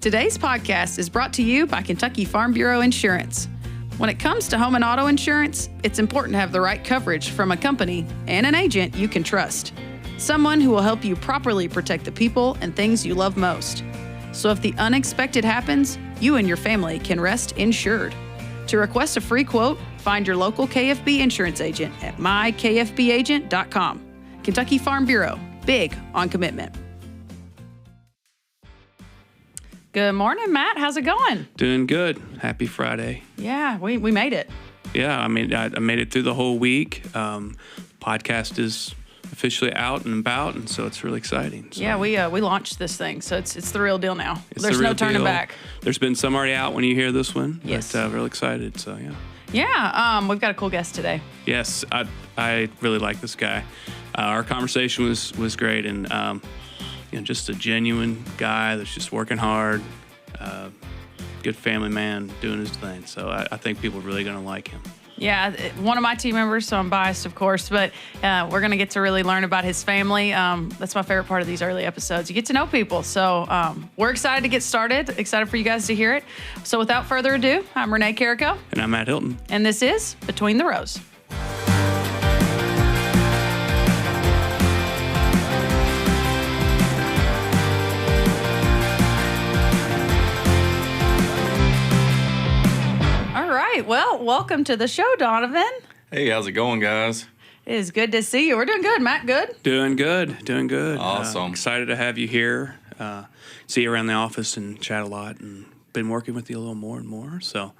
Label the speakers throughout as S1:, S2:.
S1: Today's podcast is brought to you by Kentucky Farm Bureau Insurance. When it comes to home and auto insurance, it's important to have the right coverage from a company and an agent you can trust. Someone who will help you properly protect the people and things you love most. So if the unexpected happens, you and your family can rest insured. To request a free quote, find your local KFB insurance agent at mykfbagent.com. Kentucky Farm Bureau, big on commitment. Good morning, Matt. How's it going?
S2: Doing good. Happy Friday.
S1: Yeah, we made it.
S2: Yeah, I made it through the whole week. Podcast is officially out and about, and so it's really exciting. So.
S1: Yeah, we launched this thing, so it's the real deal now.
S2: There's
S1: no turning back.
S2: There's been some already out when you hear this one.
S1: Yes.
S2: But real excited, so yeah.
S1: Yeah, we've got a cool guest today.
S2: Yes, I really like this guy. Our conversation was great, and just a genuine guy that's just working hard, good family man, doing his thing. So I think people are really going to like him.
S1: Yeah, one of my team members, so I'm biased, of course, but we're going to get to really learn about his family. That's my favorite part of these early episodes. You get to know people. So we're excited to get started, excited for you guys to hear it. So without further ado, I'm Renee Carrico.
S2: And I'm Matt Hilton.
S1: And this is Between the Rows. Well, welcome to the show, Donovan.
S3: Hey, how's it going, guys?
S1: It is good to see you. We're doing good. Matt, good?
S2: Doing good.
S3: Awesome.
S2: Excited to have you here. See you around the office and chat a lot, and been working with you a little more and more. So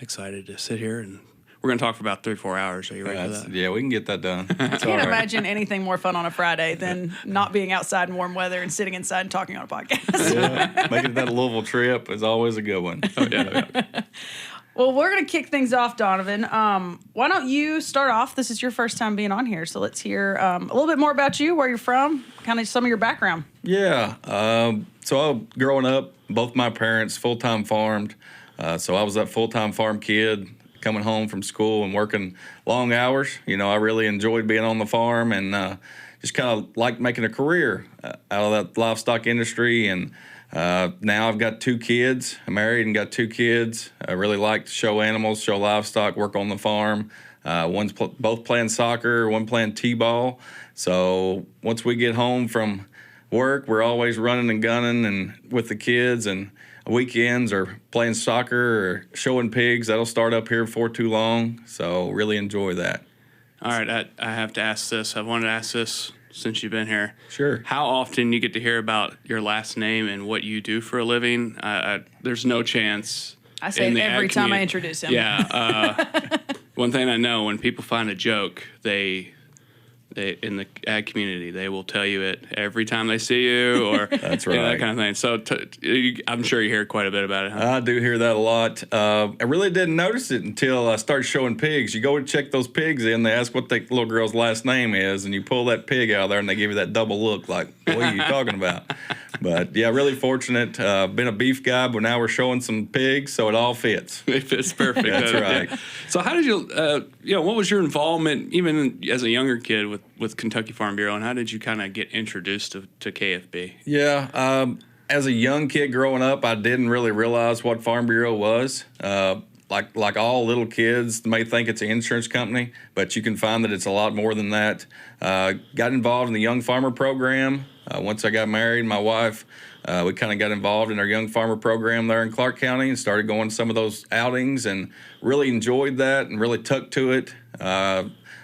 S2: excited to sit here, and we're going to talk for about 3-4 hours. Are you ready for that?
S3: Yeah, we can get that done.
S1: I can't imagine anything more fun on a Friday than not being outside in warm weather and sitting inside and talking on a podcast.
S3: Yeah, making that Louisville trip is always a good one.
S2: Oh, yeah.
S1: Well, we're going to kick things off, Donovan. Why don't you start off? This is your first time being on here, so let's hear a little bit more about you, where you're from, kind of some of your background.
S3: Yeah. So growing up, both my parents full-time farmed. So I was that full-time farm kid coming home from school and working long hours. You know, I really enjoyed being on the farm and just kind of liked making a career out of that livestock industry. And now I've got 2 kids. I'm married and got 2 kids. I really like to show animals, show livestock, work on the farm. One's both playing soccer, one playing t-ball. So once we get home from work, we're always running and gunning and with the kids, and weekends or playing soccer or showing pigs. That'll start up here before too long. So really enjoy that.
S2: All right, I have to ask this. I wanted to ask this since you've been here.
S3: Sure.
S2: How often you get to hear about your last name and what you do for a living? There's no chance.
S1: I say it every time I introduce him.
S2: Yeah. One thing I know, when people find a joke, they in the ag community, they will tell you it every time they see you, or
S3: that's right,
S2: that kind of thing. So I'm sure you hear quite a bit about it. Huh?
S3: I do hear that a lot. I really didn't notice it until I started showing pigs. You go and check those pigs in, they ask what the little girl's last name is, and you pull that pig out of there, and they give you that double look like, what are you talking about? But, yeah, really fortunate. Been a beef guy, but now we're showing some pigs, so it all fits.
S2: It fits perfect.
S3: That's right.
S2: Yeah. So how did you, what was your involvement, even as a younger kid, with Kentucky Farm Bureau, and how did you kind of get introduced to KFB?
S3: Yeah, as a young kid growing up, I didn't really realize what Farm Bureau was. Like all little kids may think it's an insurance company, but you can find that it's a lot more than that. Got involved in the Young Farmer program. Once I got married, my wife, we kind of got involved in our Young Farmer program there in Clark County and started going to some of those outings and really enjoyed that and really took to it.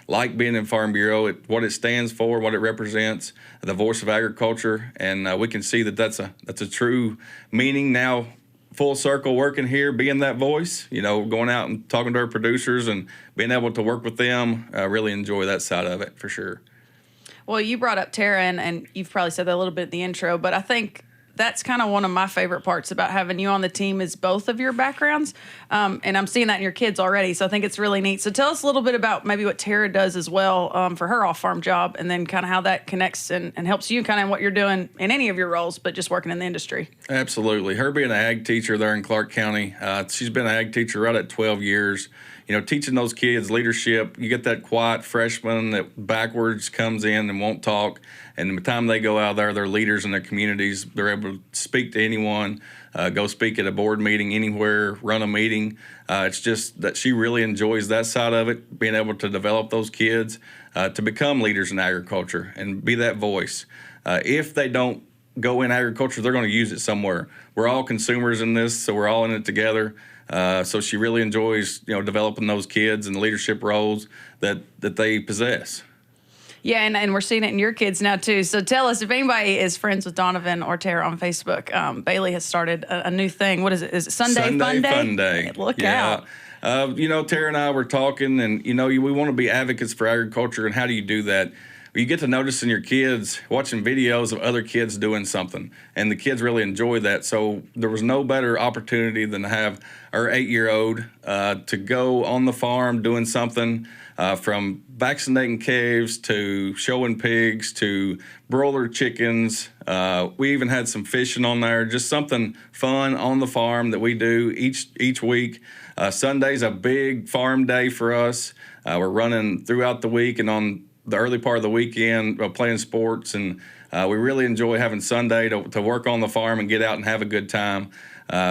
S3: Like being in Farm Bureau, what it stands for, what it represents, the voice of agriculture, and we can see that that's a true meaning now. Full circle working here, being that voice, going out and talking to our producers and being able to work with them. I really enjoy that side of it for sure. Well,
S1: you brought up Tara, and you've probably said that a little bit in the intro, but I think that's kind of one of my favorite parts about having you on the team is both of your backgrounds. And I'm seeing that in your kids already. So I think it's really neat. So tell us a little bit about maybe what Tara does as well for her off-farm job, and then kind of how that connects and helps you kind of what you're doing in any of your roles, but just working in the industry.
S3: Absolutely. Her being an ag teacher there in Clark County, she's been an ag teacher right at 12 years. teaching those kids leadership. You get that quiet freshman that backwards comes in and won't talk, and by the time they go out there, they're leaders in their communities. They're able to speak to anyone, go speak at a board meeting anywhere, run a meeting. It's just that she really enjoys that side of it, being able to develop those kids to become leaders in agriculture and be that voice. If they don't go in agriculture, they're going to use it somewhere. We're all consumers in this, so we're all in it together. So she really enjoys, developing those kids and the leadership roles that they possess.
S1: Yeah, and we're seeing it in your kids now, too. So tell us, if anybody is friends with Donovan or Tara on Facebook, Bailey has started a new thing. What is it? Is it Sunday Fun Day?
S3: Fun Day.
S1: Look out.
S3: Tara and I were talking, and, we want to be advocates for agriculture, and how do you do that? You get to noticing your kids watching videos of other kids doing something, and the kids really enjoy that. So there was no better opportunity than to have our 8-year-old to go on the farm doing something, from vaccinating calves to showing pigs to broiler chickens. We even had some fishing on there, just something fun on the farm that we do each week. Sunday's a big farm day for us. We're running throughout the week and on the early part of the weekend playing sports, and we really enjoy having Sunday to work on the farm and get out and have a good time.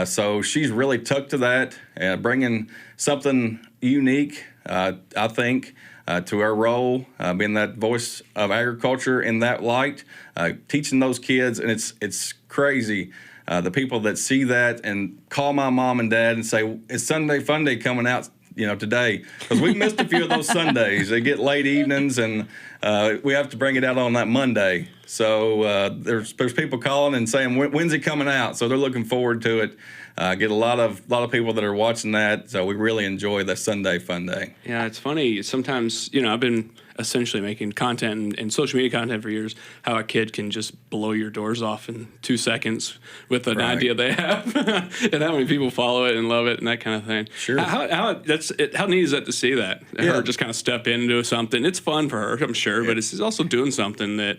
S3: So she's really tucked to that, bringing something unique, I think, to our role, being that voice of agriculture in that light, teaching those kids, and it's crazy. The people that see that and call my mom and dad and say, "It's Sunday Fun Day coming out, today," because we missed a few of those Sundays. They get late evenings, and we have to bring it out on that Monday. So there's people calling and saying, "When's it coming out?" So they're looking forward to it. Get a lot of people that are watching that. So we really enjoy the Sunday Fun Day.
S2: Yeah, it's funny. Sometimes, I've been essentially making content and social media content for years, how a kid can just blow your doors off in 2 seconds with an idea they have, and how many people follow it and love it and that kind of thing.
S3: Sure.
S2: How neat is that to see that?
S3: Yeah.
S2: Her just kind of step into something. It's fun for her, I'm sure, but it's also doing something that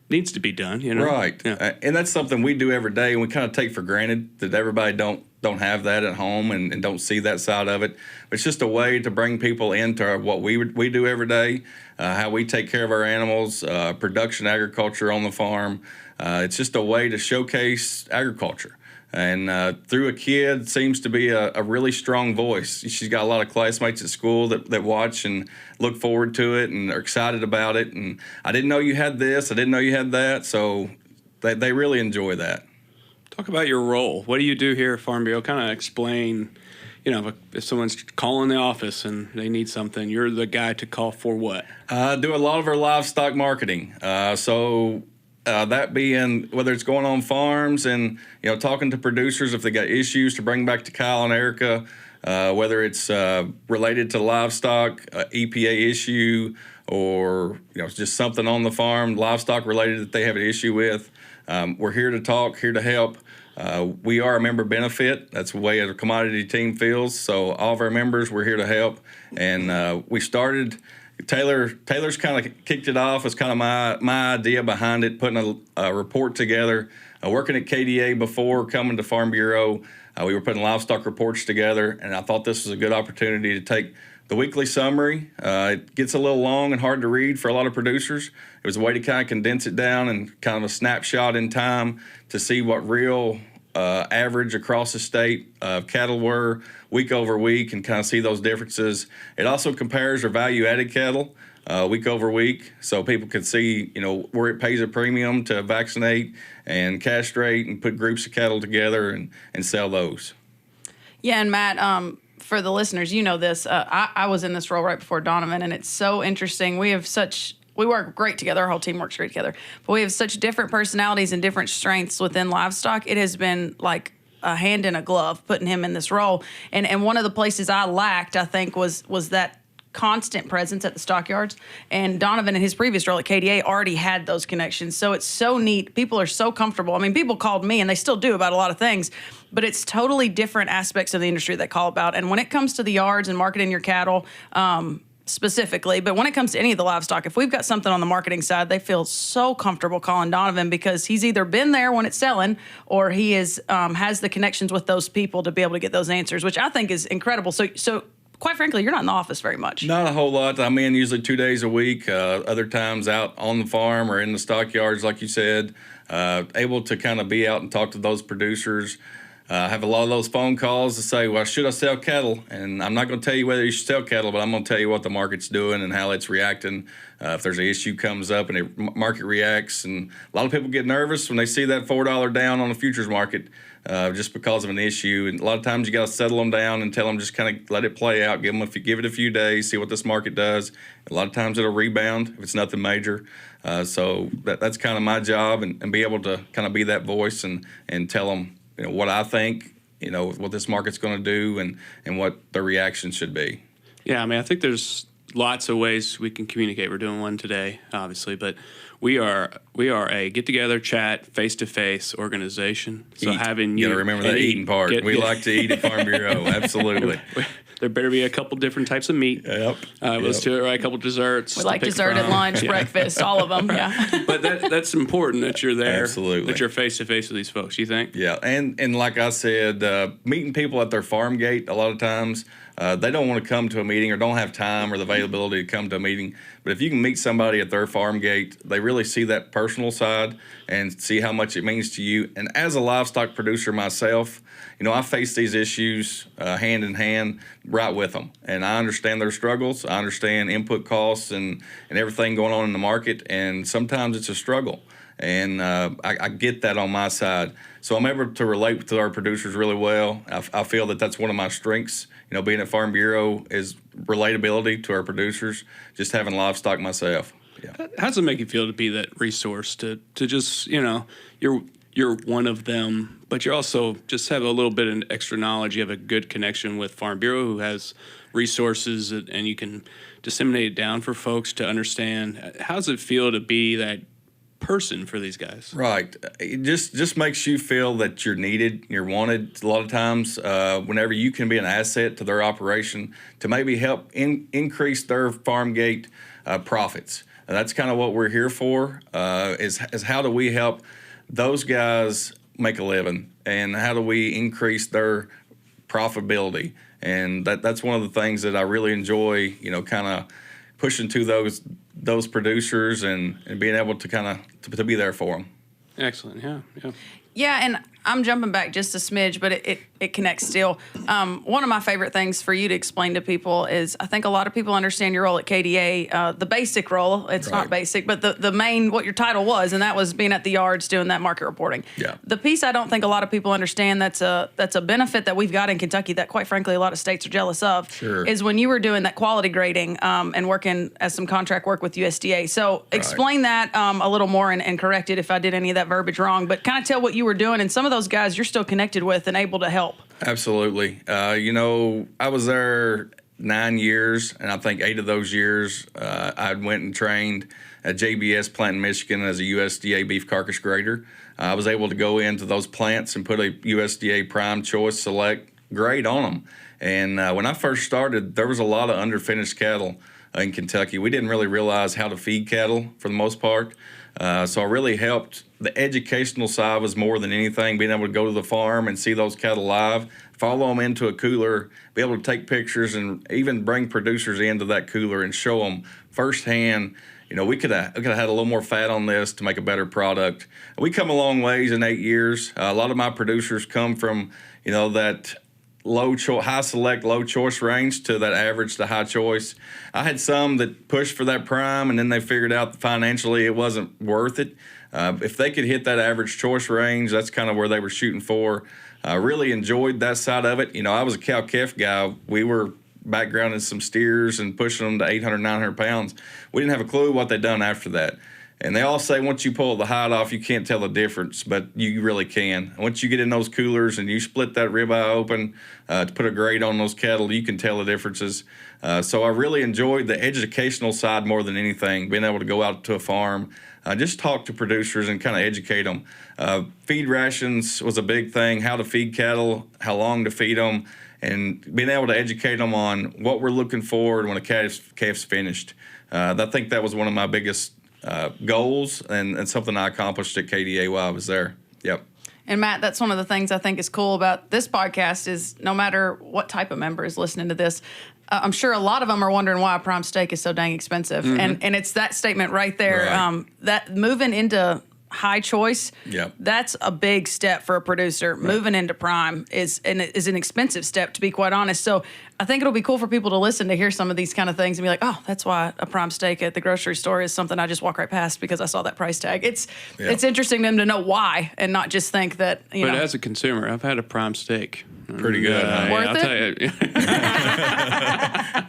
S2: needs to be done,
S3: Right.
S2: Yeah.
S3: And that's something we do every day, and we kind of take for granted that everybody don't have that at home and don't see that side of it. It's just a way to bring people into what we do every day, how we take care of our animals, production agriculture on the farm. It's just a way to showcase agriculture. And through a kid seems to be a really strong voice. She's got a lot of classmates at school that watch and look forward to it and are excited about it. And I didn't know you had this. I didn't know you had that. So they really enjoy that.
S2: Talk about your role. What do you do here at Farm Bureau? Kind of explain, if someone's calling the office and they need something, you're the guy to call for what?
S3: I do a lot of our livestock marketing. That being whether it's going on farms and talking to producers if they got issues to bring back to Kyle and Erica, whether it's related to livestock, EPA issue, or just something on the farm livestock related that they have an issue with. We're here to talk, here to help. We are a member benefit. That's the way our commodity team feels. So all of our members, we're here to help. And we started. Taylor's kind of kicked it off. It's kind of my idea behind it, putting a report together. Working at KDA before coming to Farm Bureau, we were putting livestock reports together, and I thought this was a good opportunity to take the weekly summary. It gets a little long and hard to read for a lot of producers. It was a way to kind of condense it down and kind of a snapshot in time to see what real average across the state of cattle were week over week and kind of see those differences. It also compares our value-added cattle week over week, so people can see, where it pays a premium to vaccinate and castrate and put groups of cattle together and sell those.
S1: Yeah, and Matt, for the listeners, this. I was in this role right before Donovan, and it's so interesting. We work great together. Our whole team works great together. But we have such different personalities and different strengths within livestock. It has been like a hand in a glove putting him in this role. And one of the places I lacked, I think, was that constant presence at the stockyards. And Donovan, in his previous role at KDA, already had those connections. So it's so neat. People are so comfortable. I mean, people called me, and they still do, about a lot of things. But it's totally different aspects of the industry they call about. And when it comes to the yards and marketing your cattle, specifically, but when it comes to any of the livestock, if we've got something on the marketing side, they feel so comfortable calling Donovan because he's either been there when it's selling or he is has the connections with those people to be able to get those answers, which I think is incredible. So quite frankly, you're not in the office very much.
S3: Not a whole lot. I'm in usually 2 days a week. Other times out on the farm or in the stockyards, like you said. Able to kind of be out and talk to those producers. Have a lot of those phone calls to say, well, should I sell cattle? And I'm not going to tell you whether you should sell cattle, but I'm going to tell you what the market's doing and how it's reacting. If there's an issue comes up and the market reacts, and a lot of people get nervous when they see that $4 down on the futures market just because of an issue. And a lot of times you got to settle them down and tell them just kind of let it play out. Give it a few days, see what this market does. A lot of times it'll rebound if it's nothing major. So that's kind of my job, and be able to kind of be that voice and tell them, what I think, what this market's going to do and what the reaction should be.
S2: Yeah, I mean, I think there's lots of ways we can communicate. We're doing one today, obviously, but we are a get-together, chat, face-to-face organization. So having you
S3: got to remember that eating part. We like to eat at Farm Bureau, absolutely.
S2: There better be a couple different types of meat.
S3: Yep.
S2: Let's do it right. A couple desserts.
S1: We like dessert at lunch, breakfast, all of them. Yeah.
S2: But that's important that you're there.
S3: Absolutely.
S2: That you're face to face with these folks. You think?
S3: Yeah, and like I said, meeting people at their farm gate a lot of times. They don't want to come to a meeting or don't have time or the availability to come to a meeting. But if you can meet somebody at their farm gate, they really see that personal side and see how much it means to you. And as a livestock producer myself, I face these issues hand in hand right with them. And I understand their struggles. I understand input costs and everything going on in the market. And sometimes it's a struggle. And I get that on my side. So I'm able to relate to our producers really well. I feel that that's one of my strengths. Being at Farm Bureau is relatability to our producers, just having livestock myself. Yeah.
S2: How does it make you feel to be that resource, to just, you're one of them, but you also just have a little bit of extra knowledge. You have a good connection with Farm Bureau who has resources, and you can disseminate it down for folks to understand. How does it feel to be that person for these guys?
S3: Right. It just makes you feel that you're needed, you're wanted. A lot of times, whenever you can be an asset to their operation to maybe help increase their farm gate profits. And that's kind of what we're here for, is how do we help those guys make a living, and how do we increase their profitability? And that's one of the things that I really enjoy, kind of pushing to those producers and being able to kind of to be there for them.
S2: Excellent. Yeah.
S1: Yeah, and I'm jumping back just a smidge, but it connects still. One of my favorite things for you to explain to people is, I think a lot of people understand your role at KDA, the basic role. It's
S3: Right.
S1: not basic, but the main, what your title was, and that was being at the yards doing that market reporting.
S3: Yeah.
S1: The piece I don't think a lot of people understand, that's a benefit that we've got in Kentucky that quite frankly a lot of states are jealous of,
S3: Sure.
S1: is when you were doing that quality grading and working as some contract work with USDA. So explain that a little more and correct it if I did any of that verbiage wrong, but kind of tell what you were doing, and some of those guys you're still connected with and able to help.
S3: Absolutely. I was there 9 years, and I think 8 of those years I went and trained at JBS plant in Michigan as a USDA beef carcass grader. I was able to go into those plants and put a USDA Prime Choice Select grade on them. And when I first started, there was a lot of underfinished cattle in Kentucky. We didn't really realize how to feed cattle for the most part. So I really helped. The educational side was more than anything, being able to go to the farm and see those cattle live, follow them into a cooler, be able to take pictures, and even bring producers into that cooler and show them firsthand. We could have had a little more fat on this to make a better product. We come a long ways in 8 years. A lot of my producers come from, that high select, low choice range to that average to high choice. I had some that pushed for that prime, and then they figured out that financially it wasn't worth it. If they could hit that average choice range, that's kind of where they were shooting for. I really enjoyed that side of it. I was a cow-calf guy. We were backgrounding some steers and pushing them to 800, 900 pounds. We didn't have a clue what they'd done after that. And they all say once you pull the hide off, you can't tell the difference, but you really can. Once you get in those coolers and you split that ribeye open to put a grade on those cattle, you can tell the differences. So I really enjoyed the educational side more than anything, being able to go out to a farm, just talk to producers and kind of educate them. Feed rations was a big thing, how to feed cattle, how long to feed them, and being able to educate them on what we're looking for when a calf's finished. I think that was one of my biggest goals and something I accomplished at KDA while I was there. Yep.
S1: And Matt, that's one of the things I think is cool about this podcast is no matter what type of member is listening to this, I'm sure a lot of them are wondering why a prime steak is so dang expensive. And it's that statement right there.
S3: Right.
S1: That moving into high choice,
S3: Yep.
S1: that's a big step for a producer. Right. Moving into prime is an expensive step, to be quite honest. So I think it'll be cool for people to listen to hear some of these kind of things and be like, oh, that's why a prime steak at the grocery store is something I just walk right past because I saw that price tag. It's interesting to them to know why and not just think that, you know.
S2: But as a consumer, I've had a prime steak.
S3: Pretty good.
S1: Worth
S2: I'll
S1: it?
S2: tell you.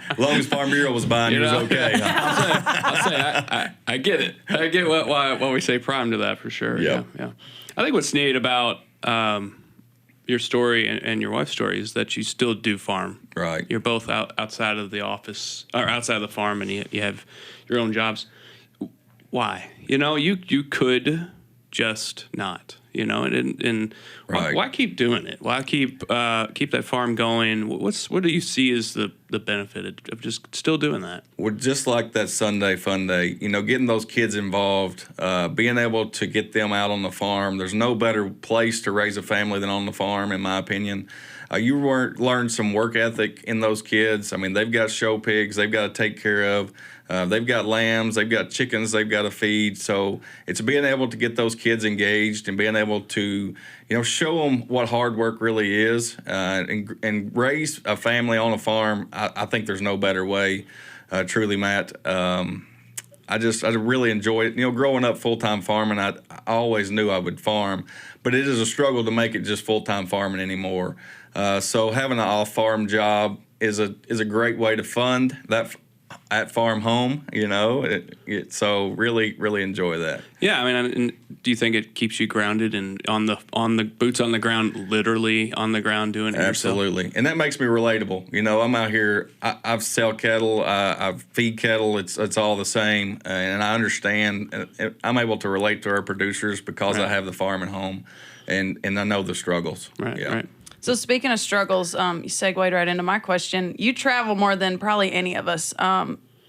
S3: As long as Farm Bureau was buying, it was okay.
S2: I'll say I get it. I get why we say prime to that for sure.
S3: Yep.
S2: Yeah. I think what's neat about your story and your wife's story is that you still do farm.
S3: Right.
S2: You're both outside of the office or outside of the farm, and you have your own jobs. Why? You could just not. And
S3: Right.
S2: why keep doing it? Why keep that farm going? What do you see as the benefit of just still doing that?
S3: Well, just like that Sunday fun day, getting those kids involved, being able to get them out on the farm. There's no better place to raise a family than on the farm, in my opinion. You learn some work ethic in those kids. I mean, they've got show pigs they've got to take care of. They've got lambs, they've got chickens they've got to feed. So it's being able to get those kids engaged and being able to, show them what hard work really is and raise a family on a farm. I think there's no better way, truly, Matt. I really enjoy it. Growing up full-time farming, I always knew I would farm, but it is a struggle to make it just full-time farming anymore. So having an off-farm job is a great way to fund that at farm home, so really enjoy that.
S2: Yeah, I mean, do you think it keeps you grounded and on the boots on the ground, literally on the ground doing it
S3: Absolutely,
S2: yourself?
S3: And that makes me relatable. I'm out here. I sell cattle. I feed cattle. It's all the same, and I understand. I'm able to relate to our producers because I have the farm at home, and I know the struggles.
S2: Right.
S3: Yeah.
S2: Right.
S1: So speaking of struggles, you segued right into my question. You travel more than probably any of us,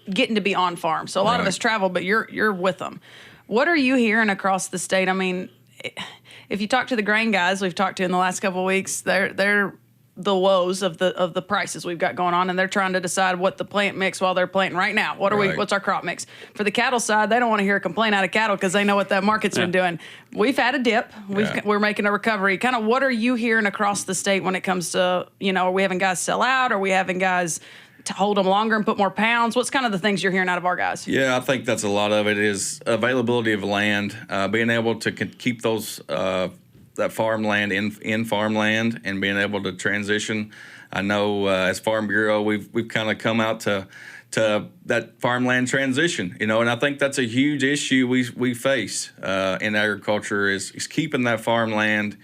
S1: getting to be on farm. So a lot of us travel, but you're with them. What are you hearing across the state? I mean, if you talk to the grain guys we've talked to in the last couple of weeks, they're the woes of the prices we've got going on, and they're trying to decide what the plant mix while they're planting right now. What's our crop mix? For the cattle side, they don't want to hear a complaint out of cattle because they know what that market's been doing. We've had a dip. We're making a recovery. Kind of what are you hearing across the state when it comes to, are we having guys sell out? Are we having guys to hold them longer and put more pounds? What's kind of the things you're hearing out of our guys?
S3: Yeah, I think that's a lot of it is availability of land, being able to keep those that farmland in farmland and being able to transition. I know as Farm Bureau, we've kind of come out to that farmland transition, and I think that's a huge issue we face in agriculture is keeping that farmland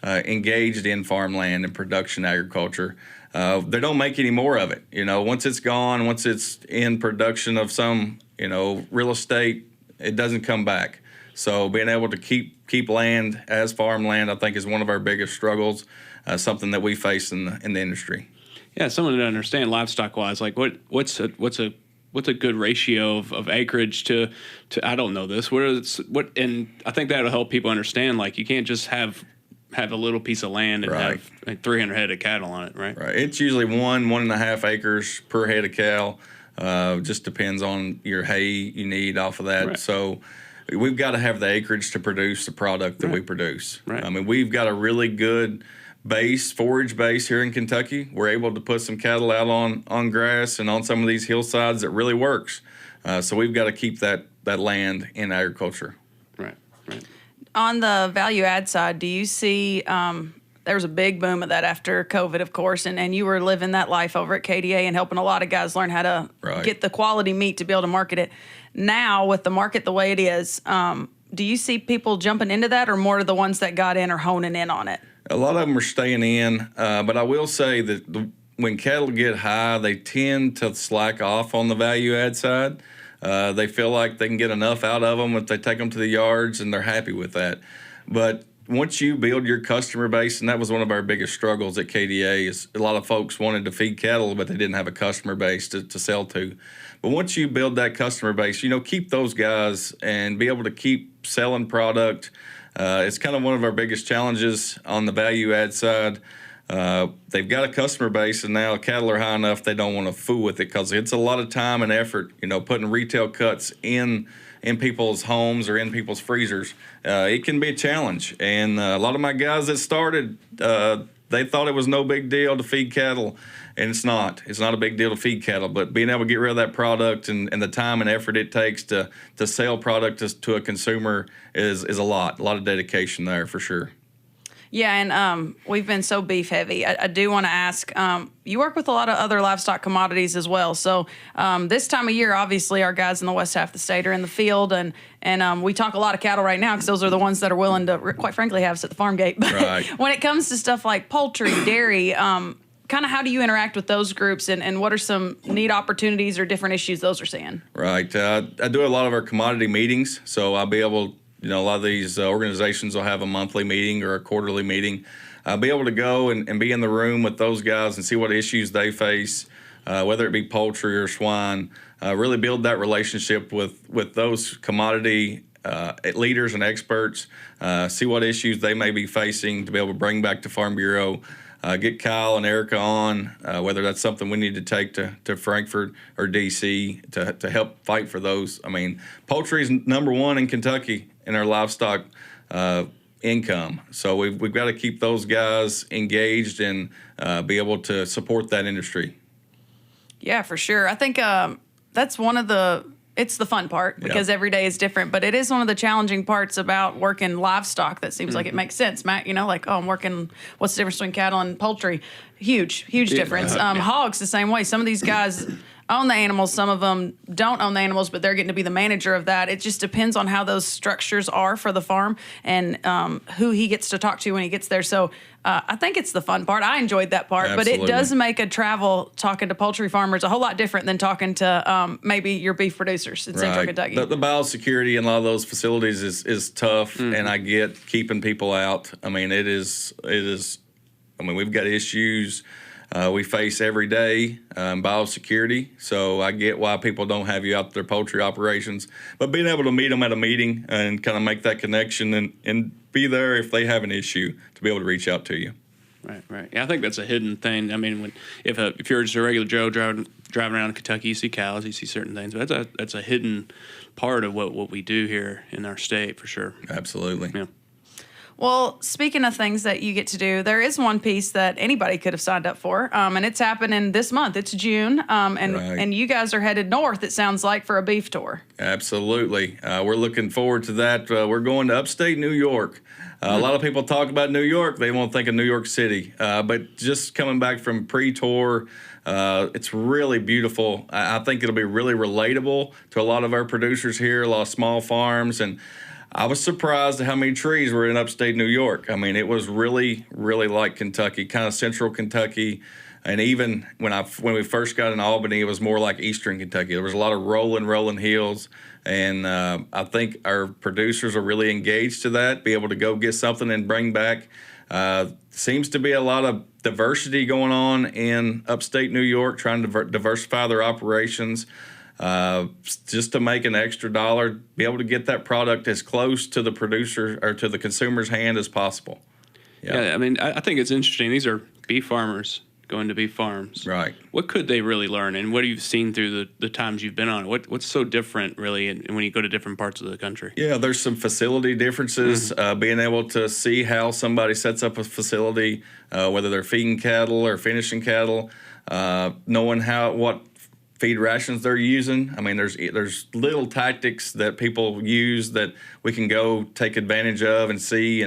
S3: engaged in farmland and production agriculture. They don't make any more of it. Once it's gone, once it's in production of some, real estate, it doesn't come back. So being able to keep land as farmland, I think, is one of our biggest struggles, something that we face in the industry.
S2: Yeah, someone to understand livestock wise, like what's a good ratio of acreage to I don't know this. And I think that'll help people understand. Like you can't just have a little piece of land and have like 300 head of cattle on it, right?
S3: Right. It's usually 1.5 acres per head of cow. Just depends on your hay you need off of that.
S2: Right.
S3: So we've got to have the acreage to produce the product that we produce.
S2: Right.
S3: I mean, we've got a really good forage base here in Kentucky. We're able to put some cattle out on grass and on some of these hillsides that really works. So we've got to keep that land in agriculture.
S2: Right.
S1: On the value add side, do you see there was a big boom of that after COVID, of course, and you were living that life over at KDA and helping a lot of guys learn how to get the quality meat to be able to market it. Now, with the market the way it is, do you see people jumping into that, or more of the ones that got in are honing in on it?
S3: A lot of them are staying in, but I will say that when cattle get high, they tend to slack off on the value add side. They feel like they can get enough out of them if they take them to the yards, and they're happy with that. But once you build your customer base, and that was one of our biggest struggles at KDA, is a lot of folks wanted to feed cattle, but they didn't have a customer base to sell to. But once you build that customer base, keep those guys and be able to keep selling product, It's kind of one of our biggest challenges on the value add side. They've got a customer base, and now cattle are high enough they don't want to fool with it because it's a lot of time and effort, putting retail cuts in people's homes or in people's freezers. It can be a challenge. And a lot of my guys that started, they thought it was no big deal to feed cattle, and it's not. It's not a big deal to feed cattle, but being able to get rid of that product and the time and effort it takes to sell product to a consumer is a lot of dedication there for sure.
S1: Yeah, and we've been so beef heavy. I do want to ask, you work with a lot of other livestock commodities as well. So this time of year, obviously, our guys in the west half of the state are in the field, and we talk a lot of cattle right now because those are the ones that are willing to, quite frankly, have us at the farm gate. But
S3: right.
S1: When it comes to stuff like poultry, dairy, kind of how do you interact with those groups, and what are some neat opportunities or different issues those are seeing?
S3: Right. I do a lot of our commodity meetings, so I'll be able a lot of these organizations will have a monthly meeting or a quarterly meeting. I'll be able to go and be in the room with those guys and see what issues they face, whether it be poultry or swine, really build that relationship with those commodity leaders and experts, see what issues they may be facing to be able to bring back to Farm Bureau. Get Kyle and Erica on, whether that's something we need to take to Frankfurt or D.C. to help fight for those. I mean, poultry is number one in Kentucky in our livestock income. So we've got to keep those guys engaged and be able to support that industry.
S1: Yeah, for sure. I think that's one of it's the fun part because every day is different, but it is one of the challenging parts about working livestock that seems like it makes sense, Matt. I'm working, what's the difference between cattle and poultry? Huge difference. Hogs, the same way. Some of these guys own the animals, some of them don't own the animals, but they're getting to be the manager of that. It just depends on how those structures are for the farm and who he gets to talk to when he gets there. So I think it's the fun part. I enjoyed that part,
S3: Absolutely.
S1: But it does make a travel talking to poultry farmers a whole lot different than talking to maybe your beef producers in Central Kentucky.
S3: The biosecurity in a lot of those facilities is tough, and I get keeping people out. I mean, it is. I mean, we've got issues we face every day, biosecurity. So I get why people don't have you out to their poultry operations, but being able to meet them at a meeting and kind of make that connection and be there if they have an issue to be able to reach out to you.
S2: Right. Yeah, I think that's a hidden thing. I mean, if you're just a regular Joe driving around in Kentucky, you see cows, you see certain things. But that's a hidden part of what we do here in our state for sure.
S3: Absolutely.
S2: Yeah.
S1: Well, speaking of things that you get to do, there is one piece that anybody could have signed up for, and it's happening this month. It's June, and you guys are headed north, it sounds like, for a beef tour.
S3: Absolutely. We're looking forward to that. We're going to upstate New York. A lot of people talk about New York. They won't think of New York City. But just coming back from pre-tour, it's really beautiful. I think it'll be really relatable to a lot of our producers here, a lot of small farms, and I was surprised at how many trees were in upstate New York. I mean, it was really, really like Kentucky, kind of central Kentucky. And even when we first got in Albany, it was more like eastern Kentucky. There was a lot of rolling hills. And I think our producers are really engaged to that, be able to go get something and bring back. Seems to be a lot of diversity going on in upstate New York, trying to diversify their operations. Just to make an extra dollar, be able to get that product as close to the producer or to the consumer's hand as possible.
S2: Yeah, I mean, I think it's interesting. These are beef farmers going to beef farms.
S3: Right.
S2: What could they really learn, and what have you seen through the times you've been on it? What's so different, really, when you go to different parts of the country? Yeah,
S3: there's some facility differences. Being able to see how somebody sets up a facility, whether they're feeding cattle or finishing cattle, knowing what feed rations they're using. I mean, there's little tactics that people use that we can go take advantage of and see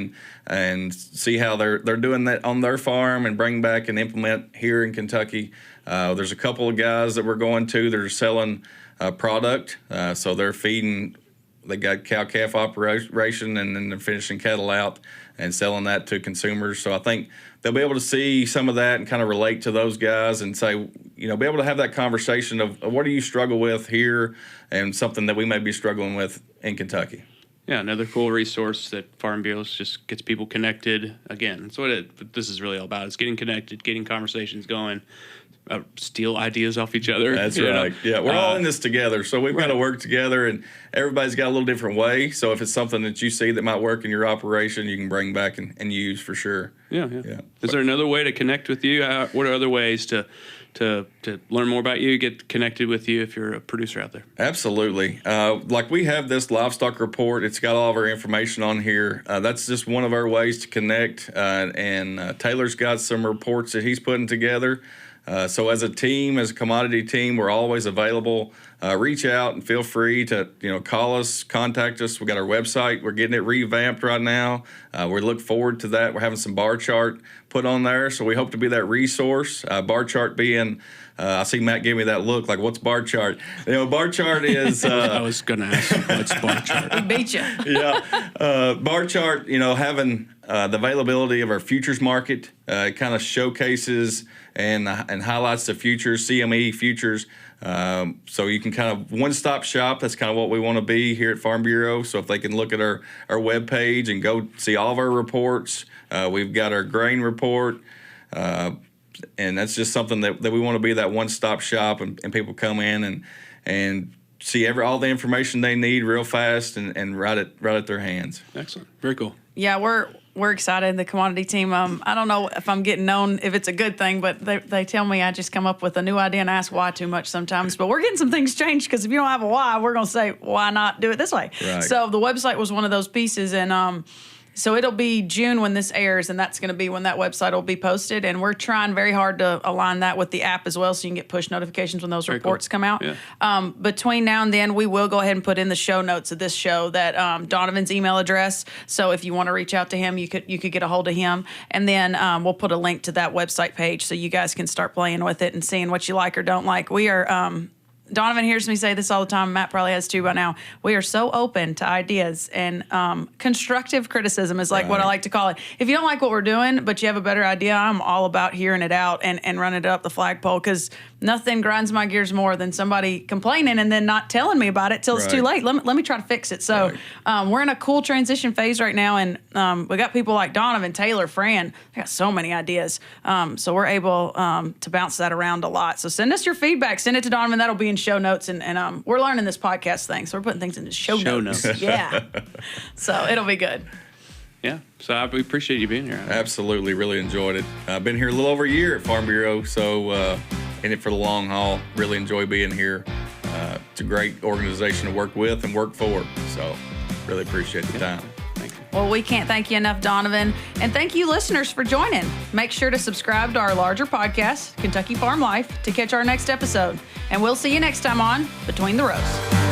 S3: see how they're doing that on their farm and bring back and implement here in Kentucky. There's a couple of guys that we're going to that are selling product, so they're feeding. They got cow-calf operation, and then they're finishing cattle out and selling that to consumers. So I think they'll be able to see some of that and kind of relate to those guys and say, be able to have that conversation of what do you struggle with here and something that we may be struggling with in Kentucky.
S2: Yeah, another cool resource that Farm Bureau just gets people connected. Again, that's what this is really all about. It's getting connected, getting conversations going, steal ideas off each other.
S3: That's right. Yeah, we're all in this together, so we've got to work together, and everybody's got a little different way. So if it's something that you see that might work in your operation, you can bring back and use for sure.
S2: Yeah. Is there another way to connect with you? What are other ways to learn more about you, get connected with you if you're a producer out there?
S3: Absolutely. Like we have this livestock report. It's got all of our information on here. That's just one of our ways to connect. And Taylor's got some reports that he's putting together. So as a team, as a commodity team, we're always available. Reach out and feel free to call us, contact us. We got our website. We're getting it revamped right now. We look forward to that. We're having some bar chart put on there, so we hope to be that resource. Bar chart being, I see Matt give me that look like, what's bar chart? Bar chart is.
S2: I was going to ask you, what's bar chart?
S1: We beat you.
S3: Yeah, bar chart. Having the availability of our futures market, it kind of showcases and highlights the futures, CME futures. So you can kind of one-stop shop. That's kind of what we want to be here at Farm Bureau. So if they can look at our webpage and go see all of our reports, we've got our grain report, and that's just something that we want to be, that one-stop shop, and people come in and see all the information they need real fast and right at their hands.
S2: Excellent. Very cool.
S1: Yeah, we're excited. The commodity team. I don't know if I'm getting known, if it's a good thing, but they tell me I just come up with a new idea and ask why too much sometimes. But we're getting some things changed, because if you don't have a why, we're going to say, why not do it this way?
S3: Right.
S1: So the website was one of those pieces, and so it'll be June when this airs, and that's going to be when that website will be posted. And we're trying very hard to align that with the app as well, so you can get push notifications when those reports come out.
S2: Yeah.
S1: Between now and then, we will go ahead and put in the show notes of this show that Donovan's email address. So if you want to reach out to him, you could get a hold of him, and then we'll put a link to that website page so you guys can start playing with it and seeing what you like or don't like. We are. Donovan hears me say this all the time. Matt probably has too by now. We are so open to ideas, and constructive criticism is like what I like to call it. If you don't like what we're doing, but you have a better idea, I'm all about hearing it out and running it up the flagpole, because nothing grinds my gears more than somebody complaining and then not telling me about it till it's too late. Let me try to fix it. So we're in a cool transition phase right now, and we got people like Donovan, Taylor, Fran. They got so many ideas. So we're able to bounce that around a lot. So send us your feedback. Send it to Donovan. That'll be in show notes, and we're learning this podcast thing, so we're putting things into show notes. Yeah. So it'll be good.
S2: Yeah. So we appreciate you being here.
S3: Absolutely. Really enjoyed it. I've been here a little over a year at Farm Bureau, so in it for the long haul. Really enjoy being here. It's a great organization to work with and work for, so really appreciate the time.
S2: Thank you.
S1: Well, we can't thank you enough, Donovan. And thank you, listeners, for joining. Make sure to subscribe to our larger podcast, Kentucky Farm Life, to catch our next episode. And we'll see you next time on Between the Rows.